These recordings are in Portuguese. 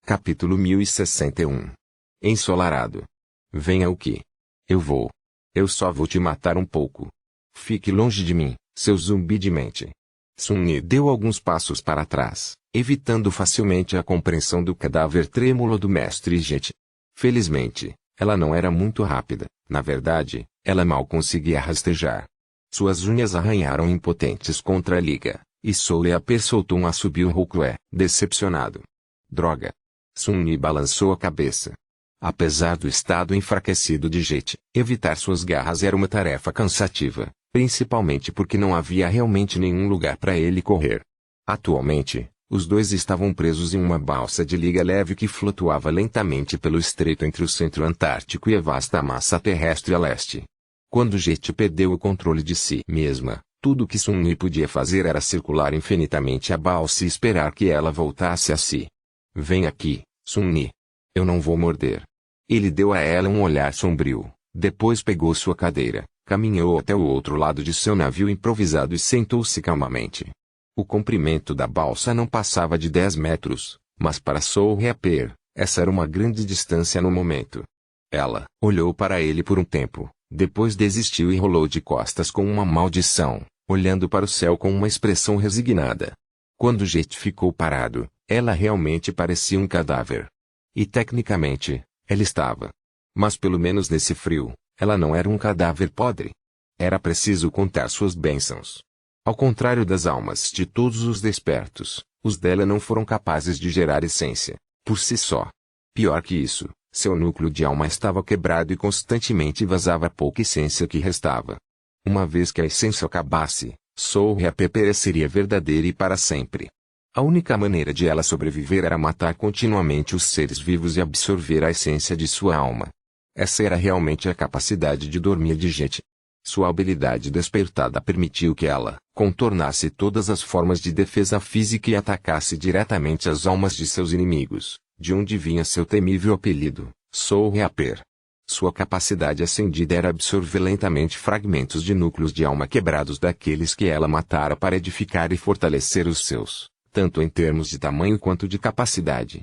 Capítulo 1061. Ensolarado. Venha o que? Eu vou. Eu só vou te matar um pouco. Fique longe de mim, seu zumbi de mente. Sun-Yi deu alguns passos para trás, evitando facilmente a compreensão do cadáver trêmulo do mestre Jet. Felizmente, ela não era muito rápida, na verdade, ela mal conseguia rastejar. Suas unhas arranharam impotentes contra a liga, e Soul-Reaper soltou um assobio rouco decepcionado. Droga! Sun-Yi balançou a cabeça. Apesar do estado enfraquecido de Jet, evitar suas garras era uma tarefa cansativa, principalmente porque não havia realmente nenhum lugar para ele correr. Atualmente, os dois estavam presos em uma balsa de liga leve que flutuava lentamente pelo estreito entre o centro antártico e a vasta massa terrestre a leste. Quando Jet perdeu o controle de si mesma, tudo que Sun-Yi podia fazer era circular infinitamente a balsa e esperar que ela voltasse a si. Vem aqui, Sun-Yi. Eu não vou morder. Ele deu a ela um olhar sombrio, depois pegou sua cadeira, caminhou até o outro lado de seu navio improvisado e sentou-se calmamente. O comprimento da balsa não passava de 10 metros, mas para Soul-Reaper, essa era uma grande distância no momento. Ela olhou para ele por um tempo, depois desistiu e rolou de costas com uma maldição, olhando para o céu com uma expressão resignada. Quando Jet ficou parado, ela realmente parecia um cadáver. E tecnicamente, ela estava. Mas pelo menos nesse frio, ela não era um cadáver podre. Era preciso contar suas bênçãos. Ao contrário das almas de todos os despertos, os dela não foram capazes de gerar essência, por si só. Pior que isso, seu núcleo de alma estava quebrado e constantemente vazava a pouca essência que restava. Uma vez que a essência acabasse, Soul-Reaper pereceria verdadeira e para sempre. A única maneira de ela sobreviver era matar continuamente os seres vivos e absorver a essência de sua alma. Essa era realmente a capacidade de dormir de Jet. Sua habilidade despertada permitiu que ela contornasse todas as formas de defesa física e atacasse diretamente as almas de seus inimigos, de onde vinha seu temível apelido, Soul-Reaper. Sua capacidade acendida era absorver lentamente fragmentos de núcleos de alma quebrados daqueles que ela matara para edificar e fortalecer os seus, tanto em termos de tamanho quanto de capacidade.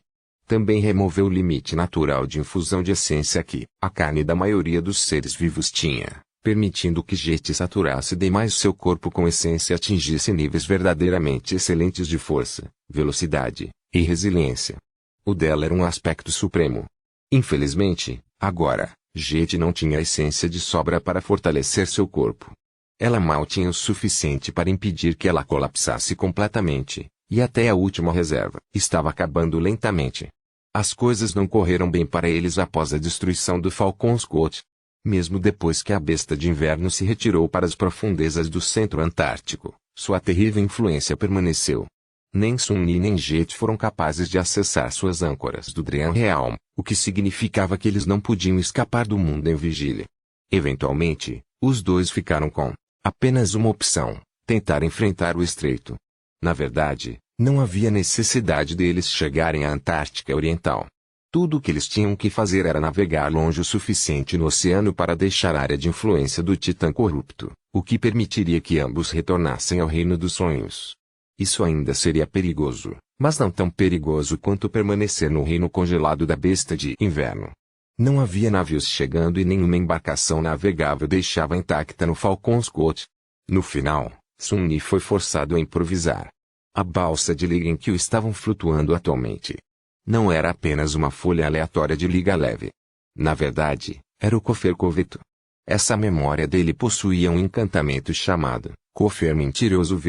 Também removeu o limite natural de infusão de essência que a carne da maioria dos seres vivos tinha, permitindo que Jet saturasse demais seu corpo com essência e atingisse níveis verdadeiramente excelentes de força, velocidade e resiliência. O dela era um aspecto supremo. Infelizmente, agora, Jet não tinha essência de sobra para fortalecer seu corpo. Ela mal tinha o suficiente para impedir que ela colapsasse completamente, e até a última reserva estava acabando lentamente. As coisas não correram bem para eles após a destruição do Falcon's Coat. Mesmo depois que a besta de inverno se retirou para as profundezas do centro antártico, sua terrível influência permaneceu. Nem Sun-Yi nem Jet foram capazes de acessar suas âncoras do Dream Realm, o que significava que eles não podiam escapar do mundo em vigília. Eventualmente, os dois ficaram com apenas uma opção: tentar enfrentar o estreito. Na verdade, não havia necessidade deles chegarem à Antártica Oriental. Tudo o que eles tinham que fazer era navegar longe o suficiente no oceano para deixar a área de influência do Titã corrupto, o que permitiria que ambos retornassem ao Reino dos Sonhos. Isso ainda seria perigoso, mas não tão perigoso quanto permanecer no reino congelado da besta de inverno. Não havia navios chegando e nenhuma embarcação navegável deixava intacta no Falcon's Coat. No final, Sun-Yi foi forçado a improvisar. A balsa de liga em que o estavam flutuando atualmente não era apenas uma folha aleatória de liga leve. Na verdade, era o Cofer Coveto. Essa memória dele possuía um encantamento chamado Cofer Mentiroso,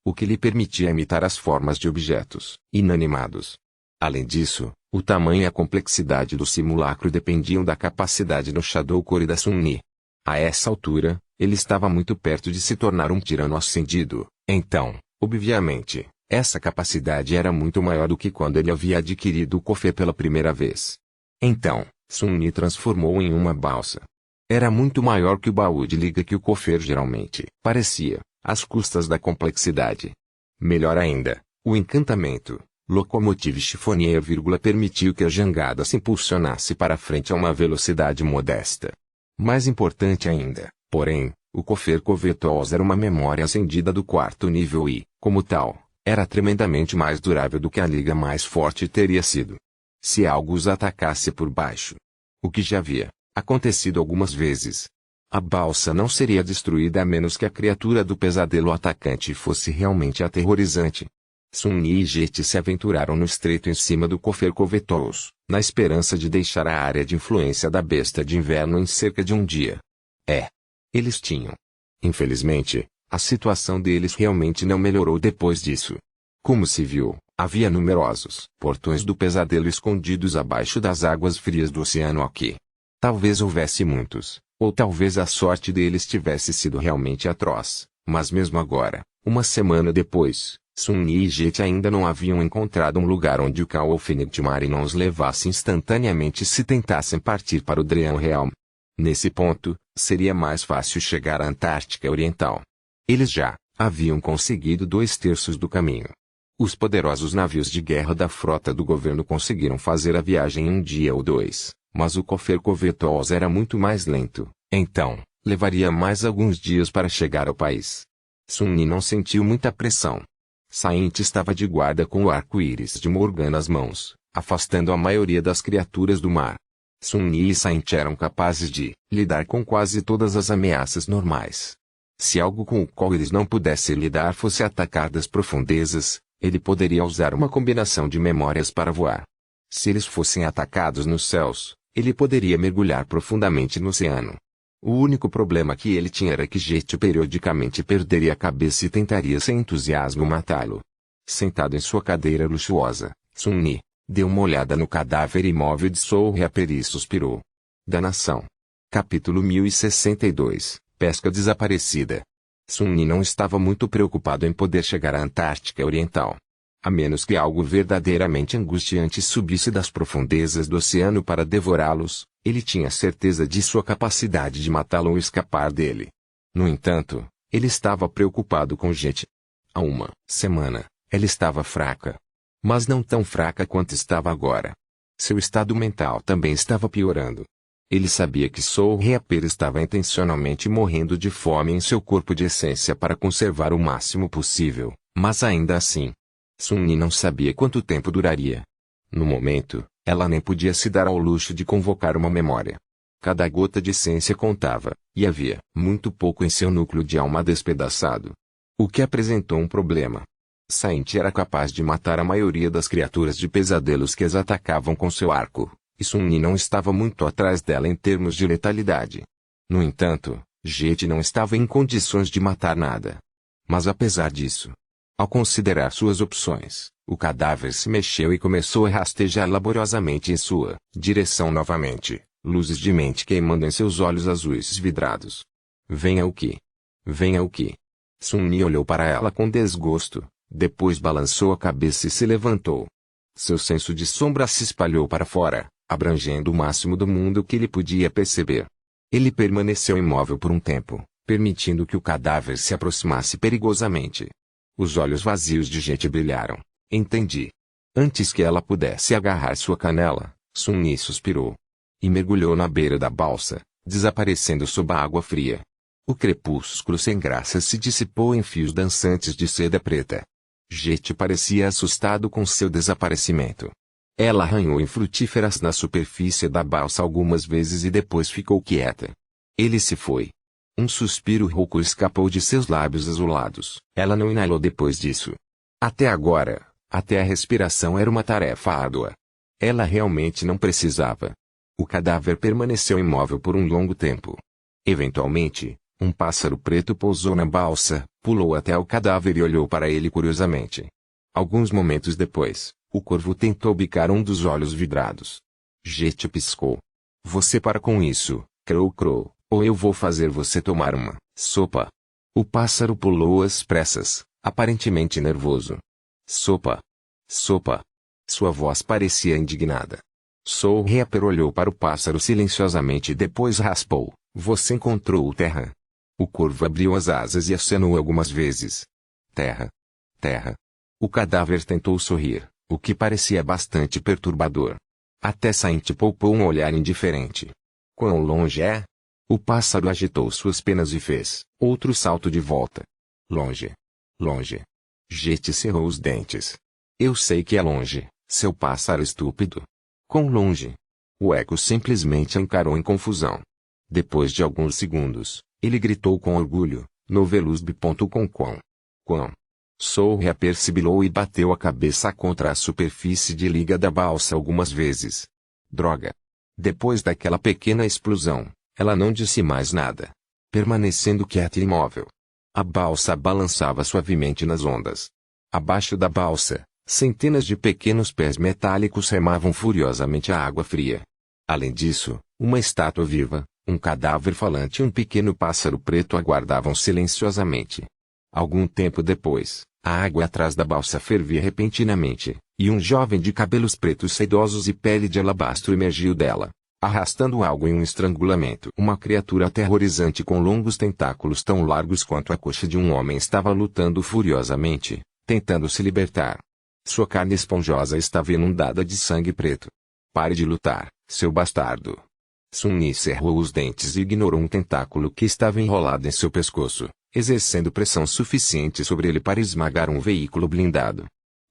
o que lhe permitia imitar as formas de objetos inanimados. Além disso, o tamanho e a complexidade do simulacro dependiam da capacidade no Shadow Core da Sun-Yi. A essa altura, ele estava muito perto de se tornar um tirano ascendido, então, obviamente, essa capacidade era muito maior do que quando ele havia adquirido o Cofer pela primeira vez. Então, Sun-Yi transformou em uma balsa. Era muito maior que o baú de liga que o Cofer geralmente parecia, às custas da complexidade. Melhor ainda, o encantamento, Locomotive Chiffonier, permitiu que a jangada se impulsionasse para frente a uma velocidade modesta. Mais importante ainda, porém, o Cofer Covetous era uma memória acendida do quarto nível e, como tal, era tremendamente mais durável do que a liga mais forte teria sido. Se algo os atacasse por baixo. O que já havia acontecido algumas vezes. A balsa não seria destruída a menos que a criatura do pesadelo atacante fosse realmente aterrorizante. Sun-Yi e Jet se aventuraram no estreito em cima do Cofercovetous, na esperança de deixar a área de influência da besta de inverno em cerca de um dia. Eles tinham. Infelizmente, a situação deles realmente não melhorou depois disso. Como se viu, havia numerosos portões do pesadelo escondidos abaixo das águas frias do oceano aqui. Talvez houvesse muitos, ou talvez a sorte deles tivesse sido realmente atroz, mas mesmo agora, uma semana depois, Sun-Yi e Jet ainda não haviam encontrado um lugar onde o Caol-Fenigtmari não os levasse instantaneamente se tentassem partir para o Dream Realm. Nesse ponto, seria mais fácil chegar à Antártica Oriental. Eles já haviam conseguido 2/3 do caminho. Os poderosos navios de guerra da frota do governo conseguiram fazer a viagem em um dia ou dois, mas o Cofercovetous era muito mais lento, então, levaria mais alguns dias para chegar ao país. Sun-Yi não sentiu muita pressão. Saint estava de guarda com o arco-íris de Morgan nas mãos, afastando a maioria das criaturas do mar. Sun-Yi e Saint eram capazes de lidar com quase todas as ameaças normais. Se algo com o qual eles não pudessem lidar fosse atacar das profundezas, ele poderia usar uma combinação de memórias para voar. Se eles fossem atacados nos céus, ele poderia mergulhar profundamente no oceano. O único problema que ele tinha era que Jet periodicamente perderia a cabeça e tentaria sem entusiasmo matá-lo. Sentado em sua cadeira luxuosa, Sun-Yi deu uma olhada no cadáver imóvel de Soul Reaper e suspirou. Danação. Capítulo 1062, Pesca Desaparecida. Sun-Yi não estava muito preocupado em poder chegar à Antártica Oriental. A menos que algo verdadeiramente angustiante subisse das profundezas do oceano para devorá-los, ele tinha certeza de sua capacidade de matá-lo ou escapar dele. No entanto, ele estava preocupado com Jet. Há uma semana, ela estava fraca. Mas não tão fraca quanto estava agora. Seu estado mental também estava piorando. Ele sabia que Soul Reaper estava intencionalmente morrendo de fome em seu corpo de essência para conservar o máximo possível, mas ainda assim, Sun-Yi não sabia quanto tempo duraria. No momento, ela nem podia se dar ao luxo de convocar uma memória. Cada gota de essência contava, e havia muito pouco em seu núcleo de alma despedaçado. O que apresentou um problema. Saint era capaz de matar a maioria das criaturas de pesadelos que as atacavam com seu arco, e Sun-Yi não estava muito atrás dela em termos de letalidade. No entanto, Jet não estava em condições de matar nada. Mas apesar disso, ao considerar suas opções, o cadáver se mexeu e começou a rastejar laboriosamente em sua direção novamente, luzes de mente queimando em seus olhos azuis vidrados. Venha o que? Venha o que? Sun-Yi olhou para ela com desgosto, depois balançou a cabeça e se levantou. Seu senso de sombra se espalhou para fora, abrangendo o máximo do mundo que ele podia perceber. Ele permaneceu imóvel por um tempo, permitindo que o cadáver se aproximasse perigosamente. Os olhos vazios de Jet brilharam. Entendi. Antes que ela pudesse agarrar sua canela, Sun-Yi suspirou. E mergulhou na beira da balsa, desaparecendo sob a água fria. O crepúsculo sem graça se dissipou em fios dançantes de seda preta. Jet parecia assustado com seu desaparecimento. Ela arranhou infrutíferas na superfície da balsa algumas vezes e depois ficou quieta. Ele se foi. Um suspiro rouco escapou de seus lábios azulados. Ela não inalou depois disso. Até agora, até a respiração era uma tarefa árdua. Ela realmente não precisava. O cadáver permaneceu imóvel por um longo tempo. Eventualmente, um pássaro preto pousou na balsa, pulou até o cadáver e olhou para ele curiosamente. Alguns momentos depois, o corvo tentou bicar um dos olhos vidrados. Jet piscou. Você para com isso, Crow, ou eu vou fazer você tomar uma sopa. O pássaro pulou às pressas, aparentemente nervoso. Sopa. Sopa. Sua voz parecia indignada. Soul Reaper olhou para o pássaro silenciosamente e depois raspou. Você encontrou o terra. O corvo abriu as asas e acenou algumas vezes. Terra. Terra. O cadáver tentou sorrir, o que parecia bastante perturbador. Até Saint poupou um olhar indiferente. Quão longe é? O pássaro agitou suas penas e fez outro salto de volta. Longe. Longe. Jet cerrou os dentes. Eu sei que é longe, seu pássaro estúpido. Quão longe? O eco simplesmente a encarou em confusão. Depois de alguns segundos, ele gritou com orgulho, Novelusb. Quão. Soul persibilou e bateu a cabeça contra a superfície de liga da balsa algumas vezes. Droga! Depois daquela pequena explosão, ela não disse mais nada, permanecendo quieta e imóvel. A balsa balançava suavemente nas ondas. Abaixo da balsa, centenas de pequenos pés metálicos remavam furiosamente a água fria. Além disso, uma estátua viva, um cadáver falante e um pequeno pássaro preto aguardavam silenciosamente. Algum tempo depois, a água atrás da balsa fervia repentinamente, e um jovem de cabelos pretos sedosos e pele de alabastro emergiu dela, arrastando algo em um estrangulamento. Uma criatura aterrorizante com longos tentáculos tão largos quanto a coxa de um homem estava lutando furiosamente, tentando se libertar. Sua carne esponjosa estava inundada de sangue preto. Pare de lutar, seu bastardo. Sun-Yi cerrou os dentes e ignorou um tentáculo que estava enrolado em seu pescoço, exercendo pressão suficiente sobre ele para esmagar um veículo blindado.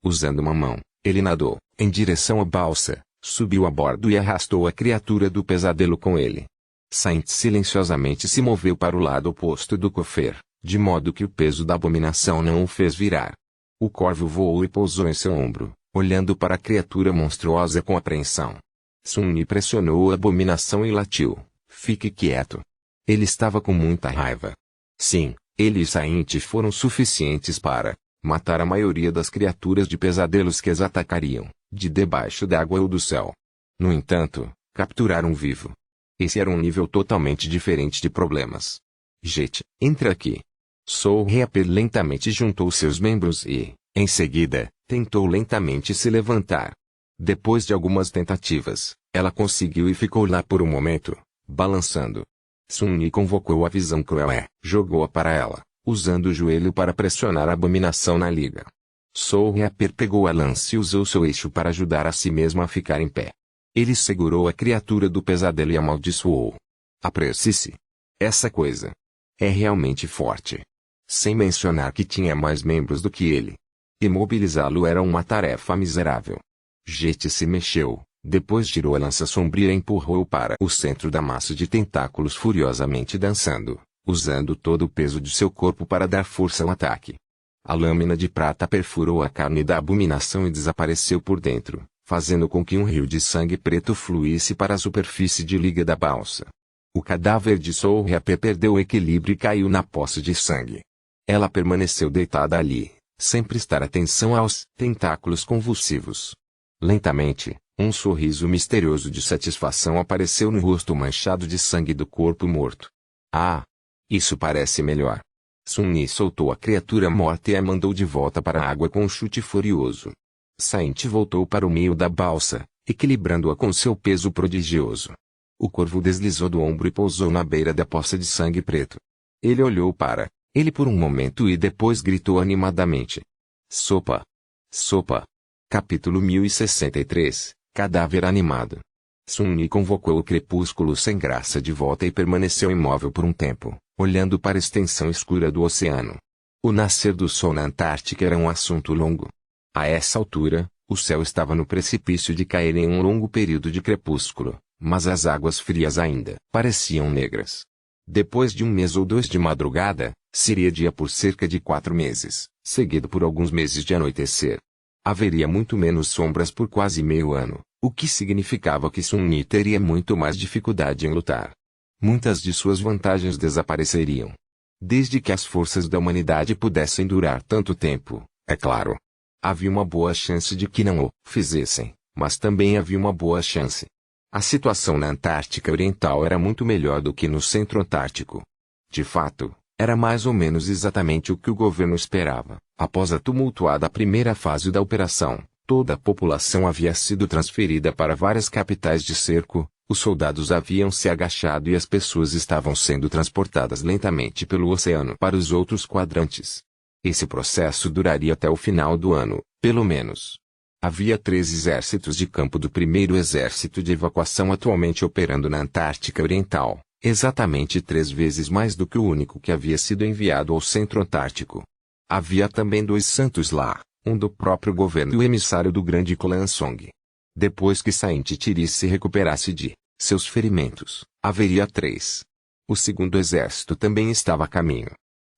Usando uma mão, ele nadou em direção à balsa, subiu a bordo e arrastou a criatura do pesadelo com ele. Saint silenciosamente se moveu para o lado oposto do cofer, de modo que o peso da abominação não o fez virar. O corvo voou e pousou em seu ombro, olhando para a criatura monstruosa com apreensão. Sun-Yi pressionou a abominação e latiu, fique quieto. Ele estava com muita raiva. Sim, ele e Saint foram suficientes para matar a maioria das criaturas de pesadelos que as atacariam, de debaixo d'água ou do céu. No entanto, capturar um vivo. Esse era um nível totalmente diferente de problemas. Jet, entra aqui. Soul Reaper lentamente juntou seus membros e, em seguida, tentou lentamente se levantar. Depois de algumas tentativas, ela conseguiu e ficou lá por um momento, balançando. Sun-Yi convocou a visão cruel e jogou-a para ela, usando o joelho para pressionar a abominação na liga. Soul Reaper pegou a lança e usou seu eixo para ajudar a si mesmo a ficar em pé. Ele segurou a criatura do pesadelo e amaldiçoou. Apresse-se. Essa coisa é realmente forte. Sem mencionar que tinha mais membros do que ele. Imobilizá-lo era uma tarefa miserável. Jet se mexeu, depois tirou a lança sombria e empurrou-o para o centro da massa de tentáculos furiosamente dançando, usando todo o peso de seu corpo para dar força ao ataque. A lâmina de prata perfurou a carne da abominação e desapareceu por dentro, fazendo com que um rio de sangue preto fluísse para a superfície de liga da balsa. O cadáver de Soul Reaper perdeu o equilíbrio e caiu na poça de sangue. Ela permaneceu deitada ali, sem prestar atenção aos tentáculos convulsivos. Lentamente, um sorriso misterioso de satisfação apareceu no rosto manchado de sangue do corpo morto. Ah! Isso parece melhor. Sun-Yi soltou a criatura morta e a mandou de volta para a água com um chute furioso. Saint voltou para o meio da balsa, equilibrando-a com seu peso prodigioso. O corvo deslizou do ombro e pousou na beira da poça de sangue preto. Ele olhou para ele por um momento e depois gritou animadamente. Sopa! Sopa! Capítulo 1063, Cadáver Animado. Sun-Yi convocou o crepúsculo sem graça de volta e permaneceu imóvel por um tempo, olhando para a extensão escura do oceano. O nascer do sol na Antártica era um assunto longo. A essa altura, o céu estava no precipício de cair em um longo período de crepúsculo, mas as águas frias ainda pareciam negras. Depois de um mês ou dois de madrugada, seria dia por cerca de 4 meses, seguido por alguns meses de anoitecer. Haveria muito menos sombras por quase meio ano, o que significava que Sun-Yi teria muito mais dificuldade em lutar. Muitas de suas vantagens desapareceriam. Desde que as forças da humanidade pudessem durar tanto tempo, é claro. Havia uma boa chance de que não o fizessem, mas também havia uma boa chance. A situação na Antártica Oriental era muito melhor do que no Centro Antártico. De fato, era mais ou menos exatamente o que o governo esperava. Após a tumultuada primeira fase da operação, toda a população havia sido transferida para várias capitais de cerco, os soldados haviam se agachado e as pessoas estavam sendo transportadas lentamente pelo oceano para os outros quadrantes. Esse processo duraria até o final do ano, pelo menos. Havia 3 exércitos de campo do primeiro exército de evacuação atualmente operando na Antártica Oriental, exatamente 3 vezes mais do que o único que havia sido enviado ao Centro Antártico. Havia também 2 santos lá, um do próprio governo e o emissário do grande clã Song. Depois que Saint-Thierry se recuperasse de seus ferimentos, haveria 3. O segundo exército também estava a caminho.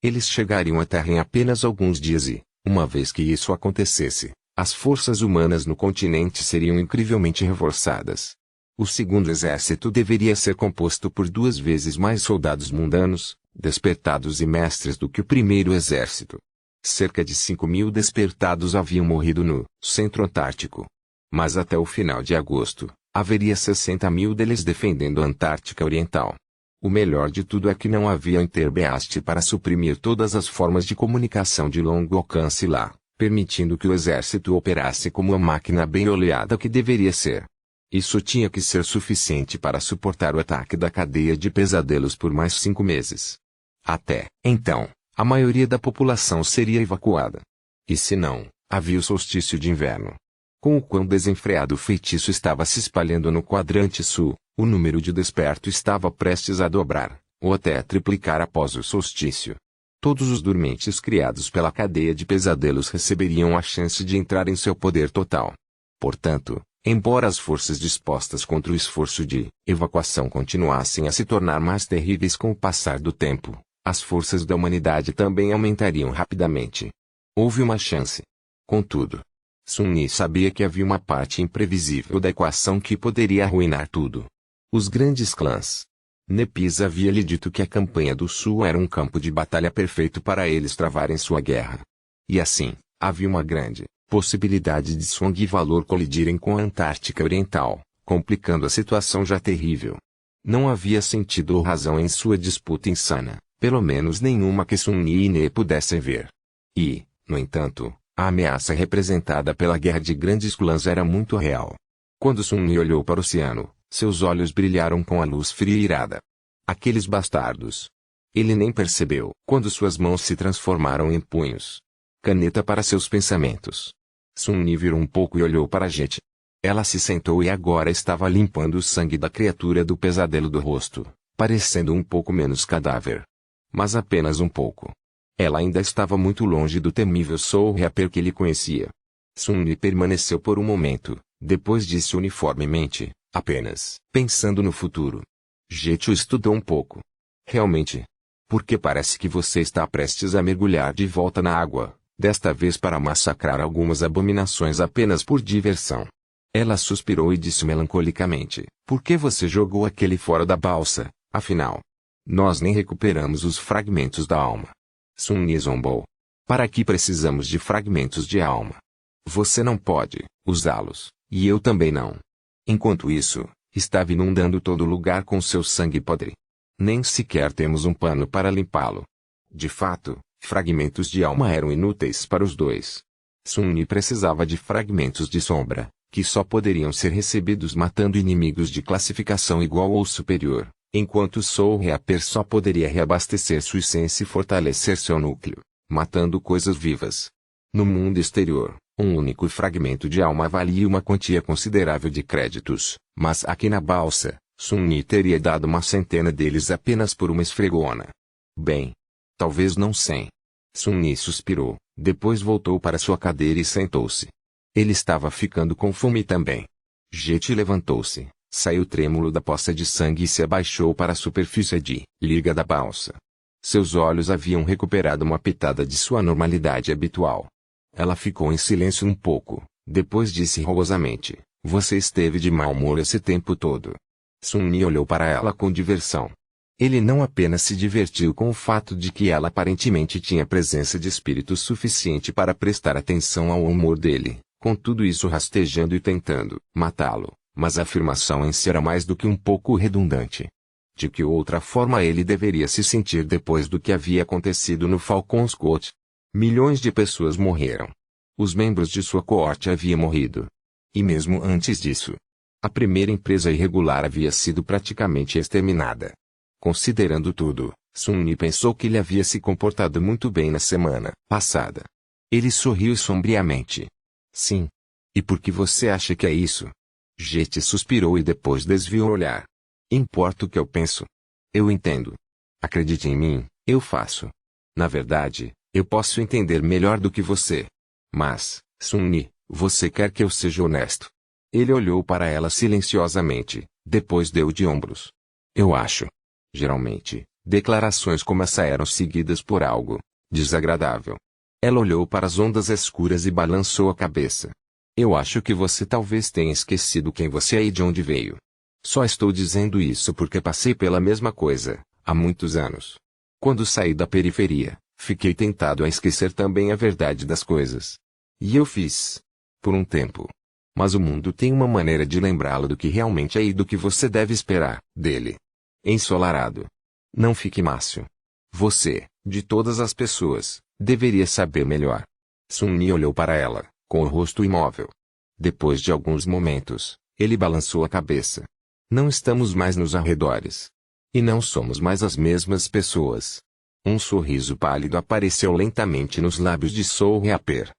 Eles chegariam à Terra em apenas alguns dias e, uma vez que isso acontecesse, as forças humanas no continente seriam incrivelmente reforçadas. O segundo exército deveria ser composto por 2 vezes mais soldados mundanos, despertados e mestres do que o primeiro exército. Cerca de 5.000 despertados haviam morrido no Centro Antártico. Mas até o final de agosto, haveria 60.000 deles defendendo a Antártica Oriental. O melhor de tudo é que não havia interbeaste para suprimir todas as formas de comunicação de longo alcance lá, permitindo que o exército operasse como a máquina bem oleada que deveria ser. Isso tinha que ser suficiente para suportar o ataque da cadeia de pesadelos por mais 5 meses. Até então, a maioria da população seria evacuada. E se não, havia o solstício de inverno. Com o quão desenfreado o feitiço estava se espalhando no quadrante sul, o número de despertos estava prestes a dobrar, ou até a triplicar após o solstício. Todos os dormentes criados pela cadeia de pesadelos receberiam a chance de entrar em seu poder total. Portanto, embora as forças dispostas contra o esforço de evacuação continuassem a se tornar mais terríveis com o passar do tempo, as forças da humanidade também aumentariam rapidamente. Houve uma chance. Contudo, Sun Ce sabia que havia uma parte imprevisível da equação que poderia arruinar tudo. Os grandes clãs. Nepis havia lhe dito que a campanha do Sul era um campo de batalha perfeito para eles travarem sua guerra. E assim, havia uma grande possibilidade de Song e Valor colidirem com a Antártica Oriental, complicando a situação já terrível. Não havia sentido ou razão em sua disputa insana, pelo menos nenhuma que Sun e Ne pudessem ver. E, no entanto, a ameaça representada pela guerra de grandes clãs era muito real. Quando Sun Ne olhou para o oceano, seus olhos brilharam com a luz fria e irada. Aqueles bastardos. Ele nem percebeu quando suas mãos se transformaram em punhos. Caneta para seus pensamentos. Sun Ne virou um pouco e olhou para Jet. Ela se sentou e agora estava limpando o sangue da criatura do pesadelo do rosto, parecendo um pouco menos cadáver. Mas apenas um pouco. Ela ainda estava muito longe do temível Soul Reaper que ele conhecia. Sun Ne permaneceu por um momento, depois disse uniformemente, apenas pensando no futuro. Jet o estudou um pouco. Realmente. Porque parece que você está prestes a mergulhar de volta na água, desta vez para massacrar algumas abominações apenas por diversão. Ela suspirou e disse melancolicamente, por que você jogou aquele fora da balsa, afinal? Nós nem recuperamos os fragmentos da alma. Sun Ne zombou. Para que precisamos de fragmentos de alma? Você não pode usá-los, e eu também não. Enquanto isso, estava inundando todo lugar com seu sangue podre. Nem sequer temos um pano para limpá-lo. De fato, fragmentos de alma eram inúteis para os dois. Sun Ne precisava de fragmentos de sombra, que só poderiam ser recebidos matando inimigos de classificação igual ou superior, enquanto Soul Reaper só poderia reabastecer sua essência e fortalecer seu núcleo, matando coisas vivas. No mundo exterior, um único fragmento de alma valia uma quantia considerável de créditos, mas aqui na balsa, Sun Ne teria dado uma centena deles apenas por uma esfregona. Bem, talvez não 100. Sun Ne suspirou, depois voltou para sua cadeira e sentou-se. Ele estava ficando com fome também. Jet levantou-se, saiu trêmulo da poça de sangue e se abaixou para a superfície de liga da balsa. Seus olhos haviam recuperado uma pitada de sua normalidade habitual. Ela ficou em silêncio um pouco, depois disse roubosamente, você esteve de mau humor esse tempo todo. Sun Ne olhou para ela com diversão. Ele não apenas se divertiu com o fato de que ela aparentemente tinha presença de espírito suficiente para prestar atenção ao humor dele, com tudo isso rastejando e tentando matá-lo, mas a afirmação em si era mais do que um pouco redundante. De que outra forma ele deveria se sentir depois do que havia acontecido no Falcon's Coast? Milhões de pessoas morreram. Os membros de sua coorte haviam morrido. E mesmo antes disso, a primeira empresa irregular havia sido praticamente exterminada. Considerando tudo, Sun Ne pensou que ele havia se comportado muito bem na semana passada. Ele sorriu sombriamente. Sim. E por que você acha que é isso? Jet suspirou e depois desviou o olhar. Importa o que eu penso. Eu entendo. Acredite em mim, eu faço. Na verdade, eu posso entender melhor do que você. Mas, Sun Ne, você quer que eu seja honesto? Ele olhou para ela silenciosamente, depois deu de ombros. Eu acho. Geralmente, declarações como essa eram seguidas por algo desagradável. Ela olhou para as ondas escuras e balançou a cabeça. Eu acho que você talvez tenha esquecido quem você é e de onde veio. Só estou dizendo isso porque passei pela mesma coisa, há muitos anos. Quando saí da periferia, fiquei tentado a esquecer também a verdade das coisas. E eu fiz. Por um tempo. Mas o mundo tem uma maneira de lembrá-lo do que realmente é e do que você deve esperar dele. Ensolarado. Não fique mácio. Você, de todas as pessoas, deveria saber melhor. Sun-Yi olhou para ela, com o rosto imóvel. Depois de alguns momentos, ele balançou a cabeça. Não estamos mais nos arredores. E não somos mais as mesmas pessoas. Um sorriso pálido apareceu lentamente nos lábios de Soul-Reaper.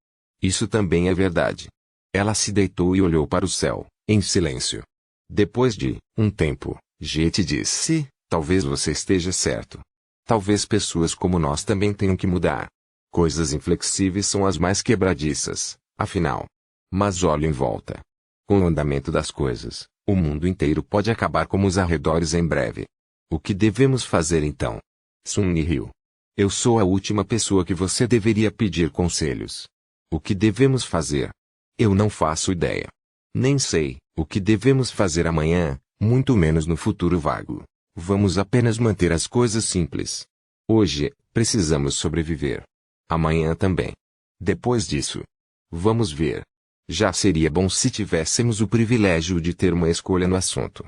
Isso também é verdade. Ela se deitou e olhou para o céu, em silêncio. Depois de um tempo, Jet disse, talvez você esteja certo. Talvez pessoas como nós também tenham que mudar. Coisas inflexíveis são as mais quebradiças, afinal. Mas olhe em volta. Com o andamento das coisas, o mundo inteiro pode acabar como os arredores em breve. O que devemos fazer então? Sun-Yi riu. Eu sou a última pessoa que você deveria pedir conselhos. O que devemos fazer? Eu não faço ideia. Nem sei o que devemos fazer amanhã, muito menos no futuro vago. Vamos apenas manter as coisas simples. Hoje, precisamos sobreviver. Amanhã também. Depois disso, vamos ver. Já seria bom se tivéssemos o privilégio de ter uma escolha no assunto.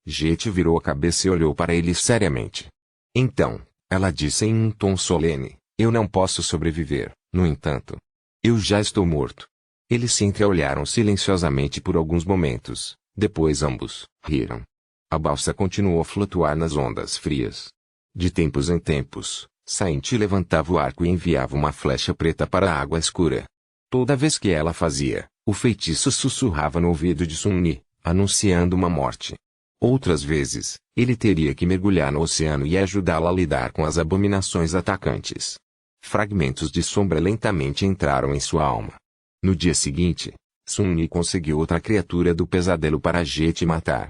Jet virou a cabeça e olhou para ele seriamente. Então, ela disse em um tom solene, eu não posso sobreviver, no entanto. Eu já estou morto. Eles se entreolharam silenciosamente por alguns momentos, depois ambos riram. A balsa continuou a flutuar nas ondas frias. De tempos em tempos, Saint levantava o arco e enviava uma flecha preta para a água escura. Toda vez que ela fazia, o feitiço sussurrava no ouvido de Sun-Yi, anunciando uma morte. Outras vezes, ele teria que mergulhar no oceano e ajudá-la a lidar com as abominações atacantes. Fragmentos de sombra lentamente entraram em sua alma. No dia seguinte, Sun-Yi conseguiu outra criatura do pesadelo para Jet matar.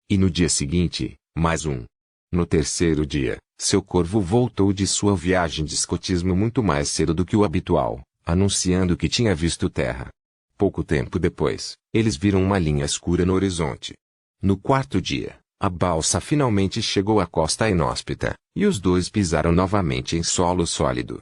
E no dia seguinte, mais um. No terceiro dia, seu corvo voltou de sua viagem de escotismo muito mais cedo do que o habitual, anunciando que tinha visto terra. Pouco tempo depois, eles viram uma linha escura no horizonte. No quarto dia, a balsa finalmente chegou à costa inóspita, e os dois pisaram novamente em solo sólido.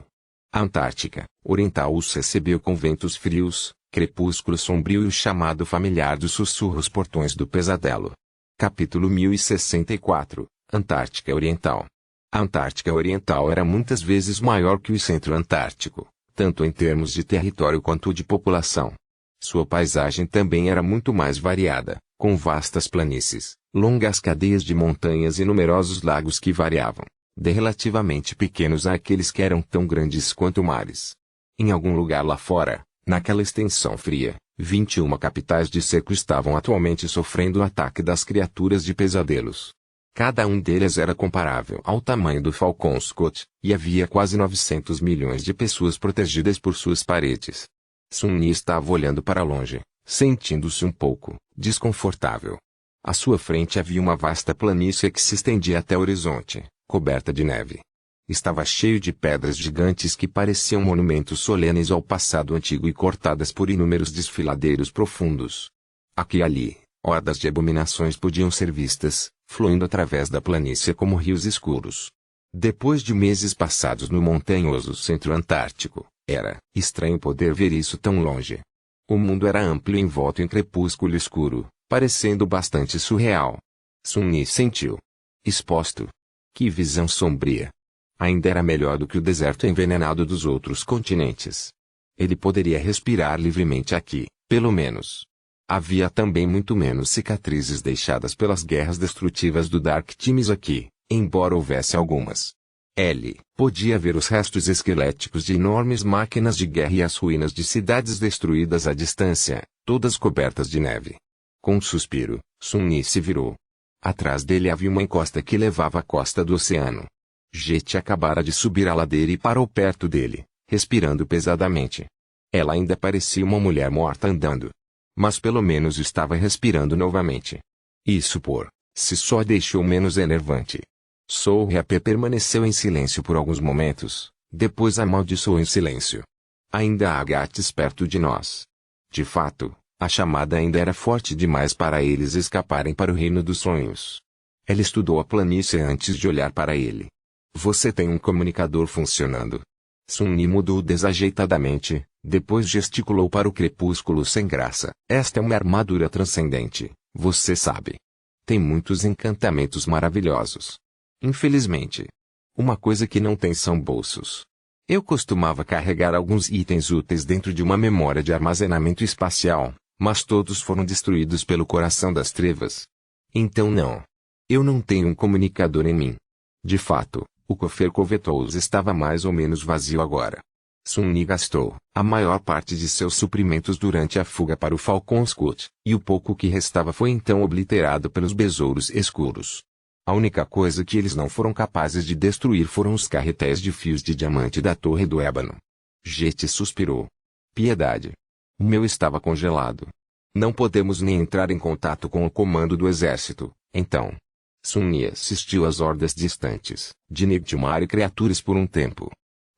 A Antártica Oriental os recebeu com ventos frios, crepúsculo sombrio e o chamado familiar dos sussurros portões do pesadelo. Capítulo 1064, Antártica Oriental. A Antártica Oriental era muitas vezes maior que o Centro Antártico, tanto em termos de território quanto de população. Sua paisagem também era muito mais variada, com vastas planícies, longas cadeias de montanhas e numerosos lagos que variavam, de relativamente pequenos àqueles que eram tão grandes quanto mares. Em algum lugar lá fora, naquela extensão fria, 21 capitais de seco estavam atualmente sofrendo o ataque das criaturas de pesadelos. Cada um deles era comparável ao tamanho do Falcon Scott, e havia quase 900 milhões de pessoas protegidas por suas paredes. Sun-Yi estava olhando para longe, sentindo-se um pouco desconfortável. À sua frente havia uma vasta planície que se estendia até o horizonte, coberta de neve. Estava cheio de pedras gigantes que pareciam monumentos solenes ao passado antigo e cortadas por inúmeros desfiladeiros profundos. Aqui e ali, hordas de abominações podiam ser vistas, fluindo através da planície como rios escuros. Depois de meses passados no montanhoso centro antártico, era estranho poder ver isso tão longe. O mundo era amplo e envolto em crepúsculo escuro, parecendo bastante surreal. Sun-Yi sentiu. Exposto. Que visão sombria. Ainda era melhor do que o deserto envenenado dos outros continentes. Ele poderia respirar livremente aqui, pelo menos. Havia também muito menos cicatrizes deixadas pelas guerras destrutivas do Dark Times aqui, embora houvesse algumas. Ele podia ver os restos esqueléticos de enormes máquinas de guerra e as ruínas de cidades destruídas à distância, todas cobertas de neve. Com um suspiro, Sun-Yi se virou. Atrás dele havia uma encosta que levava à costa do oceano. Jet acabara de subir a ladeira e parou perto dele, respirando pesadamente. Ela ainda parecia uma mulher morta andando. Mas pelo menos estava respirando novamente. Isso por si só deixou menos enervante. Sorrap permaneceu em silêncio por alguns momentos, depois amaldiçoou em silêncio. Ainda há gatos perto de nós. De fato, a chamada ainda era forte demais para eles escaparem para o reino dos sonhos. Ela estudou a planície antes de olhar para ele. Você tem um comunicador funcionando. Sun-Ni mudou desajeitadamente, depois gesticulou para o crepúsculo sem graça. Esta é uma armadura transcendente, você sabe. Tem muitos encantamentos maravilhosos. Infelizmente. Uma coisa que não tem são bolsos. Eu costumava carregar alguns itens úteis dentro de uma memória de armazenamento espacial, mas todos foram destruídos pelo coração das trevas. Então não. Eu não tenho um comunicador em mim. De fato, o cofre Covetous estava mais ou menos vazio agora. Sun-Ni gastou a maior parte de seus suprimentos durante a fuga para o Falcon Scout, e o pouco que restava foi então obliterado pelos besouros escuros. A única coisa que eles não foram capazes de destruir foram os carretéis de fios de diamante da Torre do Ébano. Jet suspirou. Piedade. O meu estava congelado. Não podemos nem entrar em contato com o comando do exército, então. Sun-Ni assistiu às hordas distantes de Nightmare e criaturas por um tempo.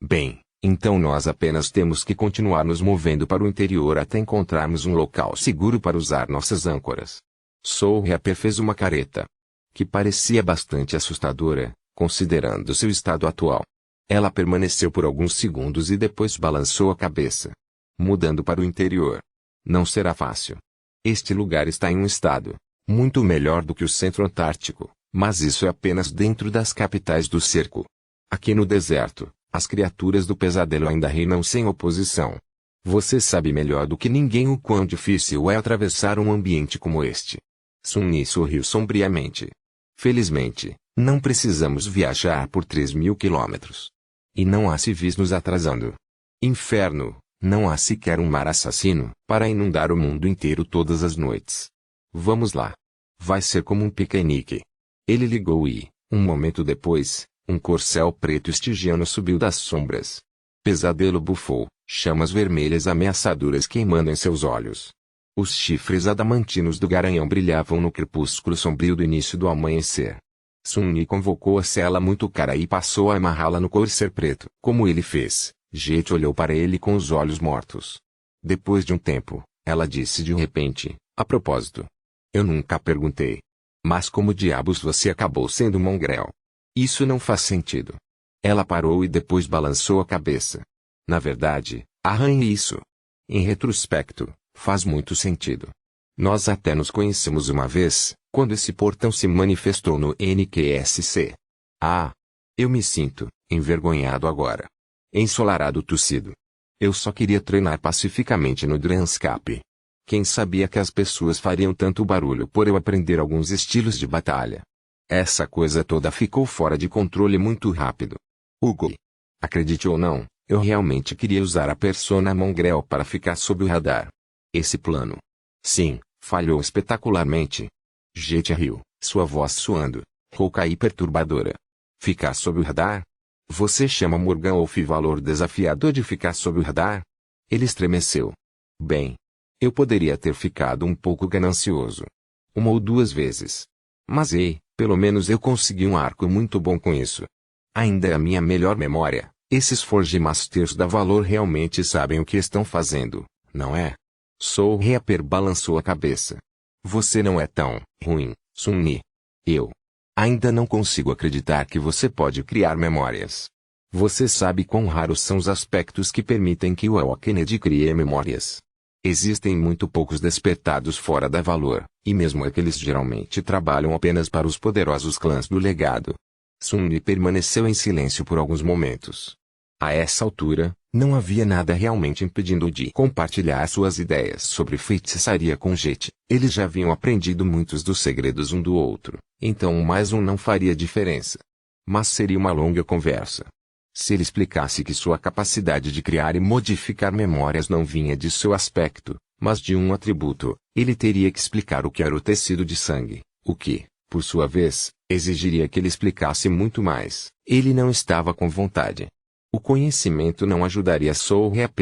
Bem, então nós apenas temos que continuar nos movendo para o interior até encontrarmos um local seguro para usar nossas âncoras. Sorrap fez uma careta que parecia bastante assustadora, considerando seu estado atual. Ela permaneceu por alguns segundos e depois balançou a cabeça. Mudando para o interior. Não será fácil. Este lugar está em um estado muito melhor do que o centro antártico, mas isso é apenas dentro das capitais do cerco. Aqui no deserto, as criaturas do pesadelo ainda reinam sem oposição. Você sabe melhor do que ninguém o quão difícil é atravessar um ambiente como este. Sun-Ni sorriu sombriamente. Felizmente, não precisamos viajar por 3.000 quilômetros. E não há civis nos atrasando. Inferno, não há sequer um mar assassino para inundar o mundo inteiro todas as noites. Vamos lá. Vai ser como um piquenique. Ele ligou e, um momento depois, um corcel preto estigiano subiu das sombras. Pesadelo bufou, chamas vermelhas ameaçadoras queimando em seus olhos. Os chifres adamantinos do garanhão brilhavam no crepúsculo sombrio do início do amanhecer. Sun-Ni convocou a cela muito cara e passou a amarrá-la no corcer preto. Como ele fez, Jet olhou para ele com os olhos mortos. Depois de um tempo, ela disse de repente, a propósito. Eu nunca perguntei. Mas como diabos você acabou sendo mongrel? Isso não faz sentido. Ela parou e depois balançou a cabeça. Na verdade, arranhe isso. Em retrospecto, faz muito sentido. Nós até nos conhecemos uma vez, quando esse portão se manifestou no NQSC. Ah! Eu me sinto envergonhado agora. Ensolarado tossido. Eu só queria treinar pacificamente no Dranscape. Quem sabia que as pessoas fariam tanto barulho por eu aprender alguns estilos de batalha? Essa coisa toda ficou fora de controle muito rápido. Hugo. Acredite ou não, eu realmente queria usar a persona mongrel para ficar sob o radar. Esse plano. Sim, falhou espetacularmente. Jet riu, sua voz suando, rouca e perturbadora. Ficar sob o radar? Você chama Morgan Wolf valor desafiador de ficar sob o radar? Ele estremeceu. Bem, eu poderia ter ficado um pouco ganancioso. Uma ou duas vezes. Mas ei, pelo menos eu consegui um arco muito bom com isso. Ainda é a minha melhor memória. Esses Forge Masters da Valor realmente sabem o que estão fazendo, não é? Sorrap balançou a cabeça. Você não é tão ruim, Sun-Ni. Eu ainda não consigo acreditar que você pode criar memórias. Você sabe quão raros são os aspectos que permitem que o Kennedy crie memórias. Existem muito poucos despertados fora da Valor, e mesmo aqueles geralmente trabalham apenas para os poderosos clãs do legado. Sun-Ni permaneceu em silêncio por alguns momentos. A essa altura, não havia nada realmente impedindo-o de compartilhar suas ideias sobre feitiçaria com Jet. Eles já haviam aprendido muitos dos segredos um do outro, então mais um não faria diferença. Mas seria uma longa conversa. Se ele explicasse que sua capacidade de criar e modificar memórias não vinha de seu aspecto, mas de um atributo, ele teria que explicar o que era o tecido de sangue, o que, por sua vez, exigiria que ele explicasse muito mais. Ele não estava com vontade. O conhecimento não ajudaria Sorrap,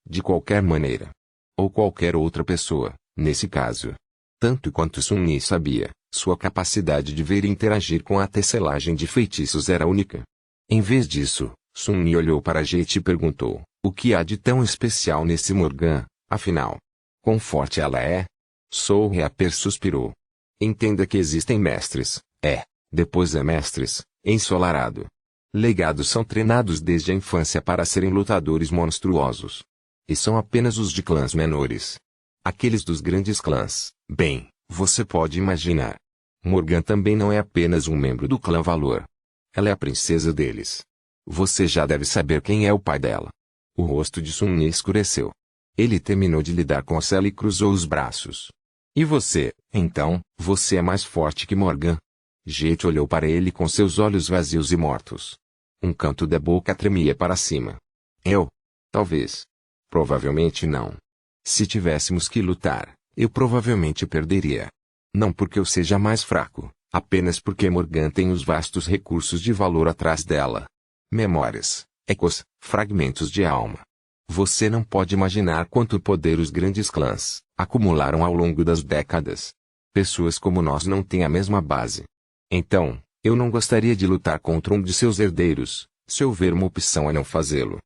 de qualquer maneira. Ou qualquer outra pessoa, Nesse caso, tanto quanto Sun Yi sabia, sua capacidade de ver e interagir com a tecelagem de feitiços era única. Em vez disso, Sun Yi olhou para Jet e perguntou, o que há de tão especial nesse Morgan, afinal? Quão forte ela é? Soul Reaper suspirou. Entenda que existem mestres, depois é mestres, ensolarado. Legados são treinados desde a infância para serem lutadores monstruosos. E são apenas os de clãs menores. Aqueles dos grandes clãs, bem, você pode imaginar. Morgan também não é apenas um membro do clã Valor. Ela é a princesa deles. Você já deve saber quem é o pai dela. O rosto de Sun Yi escureceu. Ele terminou de lidar com a cela e cruzou os braços. E você, então, você é mais forte que Morgan? Jet olhou para ele com seus olhos vazios e mortos. Um canto da boca tremia para cima. Eu? Talvez. Provavelmente não. Se tivéssemos que lutar, eu provavelmente perderia. Não porque eu seja mais fraco, apenas porque Morgan tem os vastos recursos de Valor atrás dela. Memórias, ecos, fragmentos de alma. Você não pode imaginar quanto poder os grandes clãs acumularam ao longo das décadas. Pessoas como nós não têm a mesma base. Então, eu não gostaria de lutar contra um de seus herdeiros, se houver uma opção a não fazê-lo.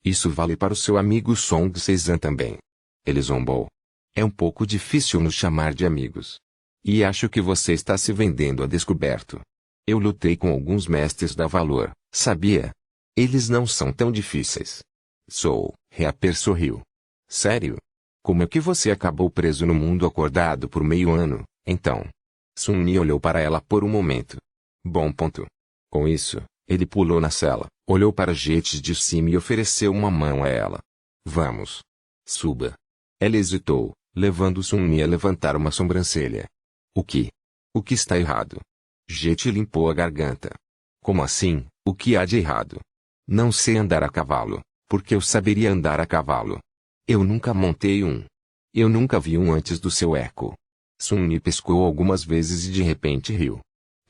Isso vale para o seu amigo Song Seizan também. Ele zombou. É um pouco difícil nos chamar de amigos. E acho que você está se vendendo a descoberto. Eu lutei com alguns mestres da Valor, sabia? Eles não são tão difíceis. Reaper sorriu. Sério? Como é que você acabou preso no mundo acordado por meio ano, então? Sun Yi olhou para ela por um momento. Bom ponto. Com isso, ele pulou na cela, olhou para Jet de cima e ofereceu uma mão a ela. Vamos. Suba. Ela hesitou, levando Sun Yi a levantar uma sobrancelha. O que? O que está errado? Jet limpou a garganta. Como assim, o que há de errado? Não sei andar a cavalo, porque eu saberia andar a cavalo. Eu nunca montei um. Eu nunca vi um antes do seu eco. Sun Yi piscou algumas vezes e de repente riu.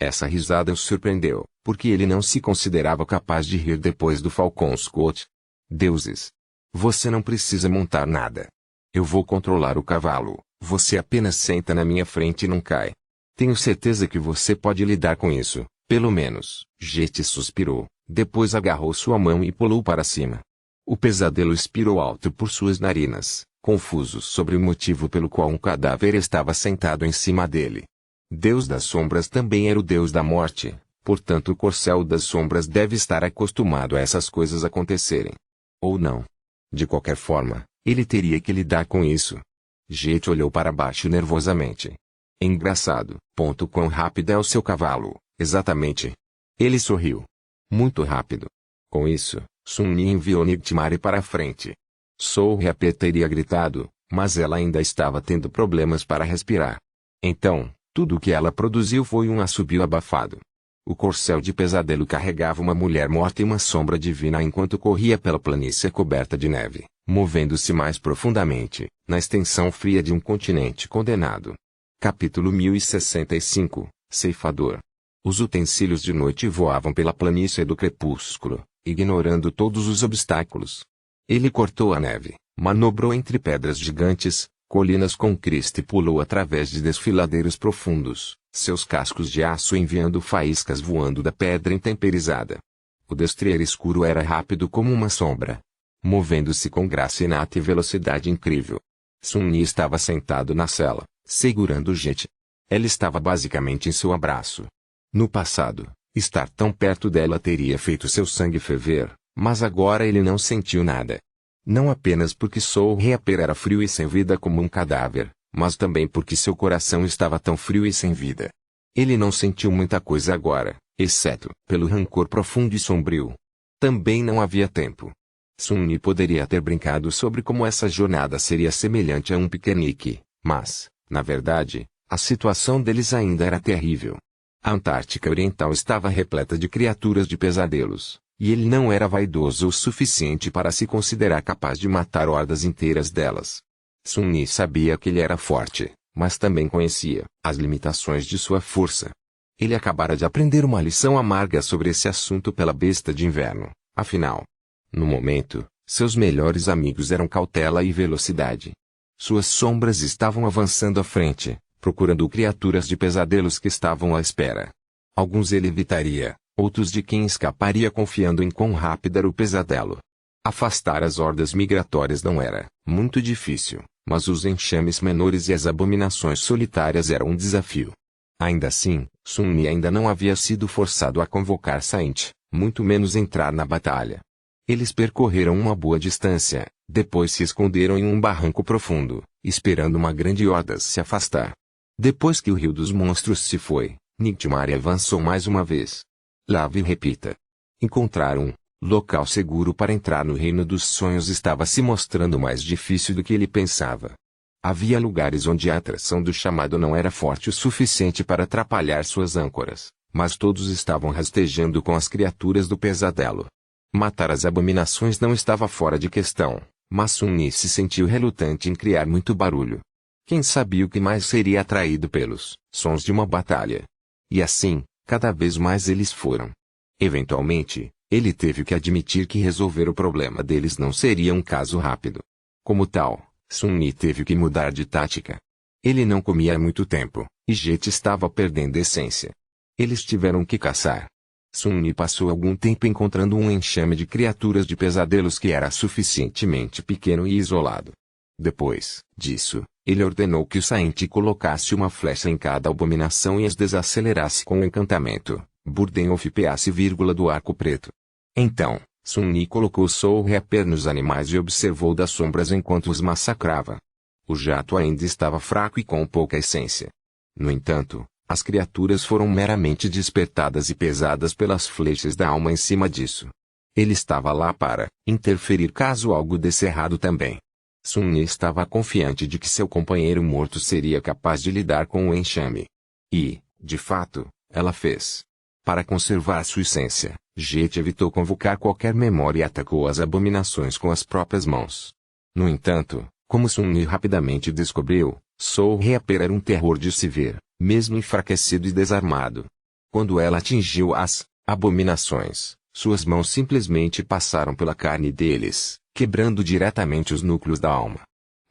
Essa risada o surpreendeu, porque ele não se considerava capaz de rir depois do Falcon Scott. Deuses! Você não precisa montar nada. Eu vou controlar o cavalo, você apenas senta na minha frente e não cai. Tenho certeza que você pode lidar com isso, pelo menos. Jet suspirou, depois agarrou sua mão e pulou para cima. O pesadelo expirou alto por suas narinas, confuso sobre o motivo pelo qual um cadáver estava sentado em cima dele. Deus das sombras também era o Deus da morte, portanto o corcel das sombras deve estar acostumado a essas coisas acontecerem. Ou não. De qualquer forma, ele teria que lidar com isso. Jet olhou para baixo nervosamente. Engraçado. Quão rápido é o seu cavalo, exatamente. Ele sorriu. Muito rápido. Com isso, Sun Yi enviou Nightmare para a frente. Reaper teria gritado, mas ela ainda estava tendo problemas para respirar. Então, tudo o que ela produziu foi um assobio abafado. O corcel de pesadelo carregava uma mulher morta e uma sombra divina enquanto corria pela planície coberta de neve, movendo-se mais profundamente, na extensão fria de um continente condenado. Capítulo 1065, Ceifador. Os utensílios de noite voavam pela planície do crepúsculo, ignorando todos os obstáculos. Ele cortou a neve, manobrou entre pedras gigantes, colinas com crista e pulou através de desfiladeiros profundos, seus cascos de aço enviando faíscas voando da pedra intemperizada. O destrier escuro era rápido como uma sombra, movendo-se com graça inata e velocidade incrível. Sun Yi estava sentado na cela, segurando o Jet. Ela estava basicamente em seu abraço. No passado, estar tão perto dela teria feito seu sangue ferver, mas agora ele não sentiu nada. Não apenas porque Reaper era frio e sem vida como um cadáver, mas também porque seu coração estava tão frio e sem vida. Ele não sentiu muita coisa agora, exceto pelo rancor profundo e sombrio. Também não havia tempo. Sun Yi poderia ter brincado sobre como essa jornada seria semelhante a um piquenique, mas, na verdade, a situação deles ainda era terrível. A Antártica Oriental estava repleta de criaturas de pesadelos, e ele não era vaidoso o suficiente para se considerar capaz de matar hordas inteiras delas. Sun Yi sabia que ele era forte, mas também conhecia as limitações de sua força. Ele acabara de aprender uma lição amarga sobre esse assunto pela besta de inverno, afinal. No momento, seus melhores amigos eram cautela e velocidade. Suas sombras estavam avançando à frente, procurando criaturas de pesadelos que estavam à espera. Alguns ele evitaria, outros de quem escaparia confiando em quão rápido era o pesadelo. Afastar as hordas migratórias não era muito difícil, mas os enxames menores e as abominações solitárias eram um desafio. Ainda assim, Sun Mi ainda não havia sido forçado a convocar Saint, muito menos entrar na batalha. Eles percorreram uma boa distância, depois se esconderam em um barranco profundo, esperando uma grande horda se afastar. Depois que o rio dos monstros se foi, Nightmare avançou mais uma vez. Lave e repita. Encontrar um local seguro para entrar no reino dos sonhos estava se mostrando mais difícil do que ele pensava. Havia lugares onde a atração do chamado não era forte o suficiente para atrapalhar suas âncoras, mas todos estavam rastejando com as criaturas do pesadelo. Matar as abominações não estava fora de questão, mas Sun Mi se sentiu relutante em criar muito barulho. Quem sabia o que mais seria atraído pelos sons de uma batalha? E assim, cada vez mais eles foram. Eventualmente, ele teve que admitir que resolver o problema deles não seria um caso rápido. Como tal, Sun Mi teve que mudar de tática. Ele não comia há muito tempo, e Jet estava perdendo essência. Eles tiveram que caçar. Sun Mi passou algum tempo encontrando um enxame de criaturas de pesadelos que era suficientemente pequeno e isolado. Depois disso, ele ordenou que o Saint colocasse uma flecha em cada abominação e as desacelerasse com o encantamento, Burden of Peace, do arco preto. Então, Sun Mi colocou Soul Reaper nos animais e observou das sombras enquanto os massacrava. O jato ainda estava fraco e com pouca essência. No entanto, as criaturas foram meramente despertadas e pesadas pelas flechas da alma em cima disso. Ele estava lá para interferir caso algo desse errado também. Sun Mi estava confiante de que seu companheiro morto seria capaz de lidar com o enxame. E, de fato, ela fez. Para conservar sua essência, Jet evitou convocar qualquer memória e atacou as abominações com as próprias mãos. No entanto, como Sun Mi rapidamente descobriu, Soul Reaper era um terror de se ver, mesmo enfraquecido e desarmado. Quando ela atingiu as abominações, suas mãos simplesmente passaram pela carne deles, quebrando diretamente os núcleos da alma.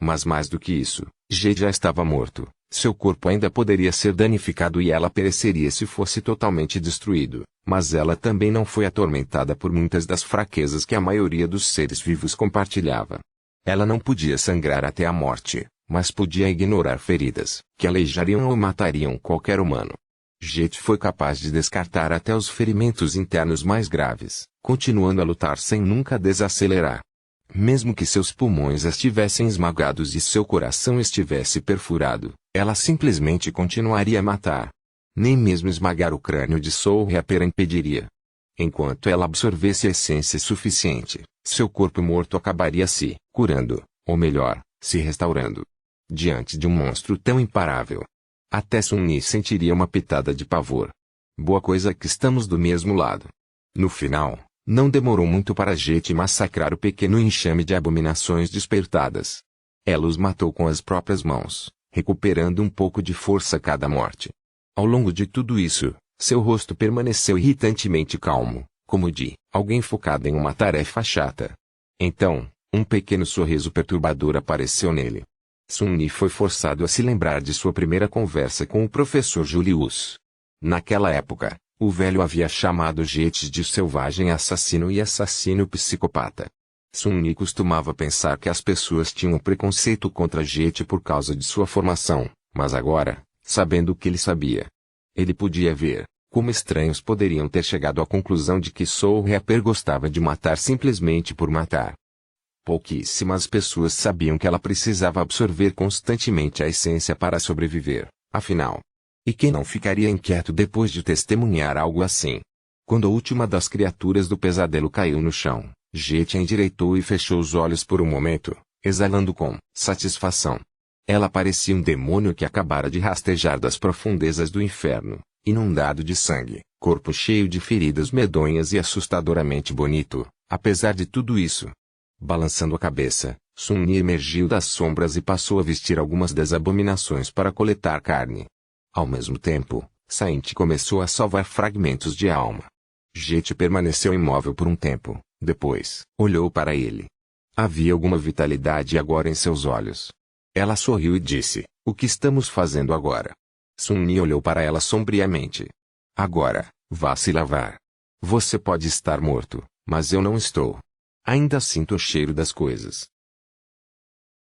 Mas mais do que isso, Jet já estava morto, seu corpo ainda poderia ser danificado e ela pereceria se fosse totalmente destruído, mas ela também não foi atormentada por muitas das fraquezas que a maioria dos seres vivos compartilhava. Ela não podia sangrar até a morte, mas podia ignorar feridas, que aleijariam ou matariam qualquer humano. Jet foi capaz de descartar até os ferimentos internos mais graves, continuando a lutar sem nunca desacelerar. Mesmo que seus pulmões estivessem esmagados e seu coração estivesse perfurado, ela simplesmente continuaria a matar. Nem mesmo esmagar o crânio de Soul Reaper impediria. Enquanto ela absorvesse a essência suficiente, seu corpo morto acabaria se curando, ou melhor, se restaurando. Diante de um monstro tão imparável, até Sun Mi sentiria uma pitada de pavor. Boa coisa que estamos do mesmo lado. No final, não demorou muito para Jet massacrar o pequeno enxame de abominações despertadas. Ela os matou com as próprias mãos, recuperando um pouco de força a cada morte. Ao longo de tudo isso, seu rosto permaneceu irritantemente calmo, como de alguém focado em uma tarefa chata. Então, um pequeno sorriso perturbador apareceu nele. Sun Mi foi forçado a se lembrar de sua primeira conversa com o professor Julius. Naquela época, o velho havia chamado Jet de selvagem assassino e assassino psicopata. Sun Mi costumava pensar que as pessoas tinham preconceito contra Jet por causa de sua formação, mas agora, sabendo o que ele sabia, ele podia ver como estranhos poderiam ter chegado à conclusão de que Soul Reaper gostava de matar simplesmente por matar. Pouquíssimas pessoas sabiam que ela precisava absorver constantemente a essência para sobreviver, afinal. E quem não ficaria inquieto depois de testemunhar algo assim? Quando a última das criaturas do pesadelo caiu no chão, Jet endireitou e fechou os olhos por um momento, exalando com satisfação. Ela parecia um demônio que acabara de rastejar das profundezas do inferno, inundado de sangue, corpo cheio de feridas medonhas e assustadoramente bonito, apesar de tudo isso. Balançando a cabeça, Sun Mi emergiu das sombras e passou a vestir algumas das abominações para coletar carne. Ao mesmo tempo, Saint começou a salvar fragmentos de alma. Jet permaneceu imóvel por um tempo, depois, olhou para ele. Havia alguma vitalidade agora em seus olhos. Ela sorriu e disse, o que estamos fazendo agora? Sun-Yi olhou para ela sombriamente. Agora, vá se lavar. Você pode estar morto, mas eu não estou. Ainda sinto o cheiro das coisas.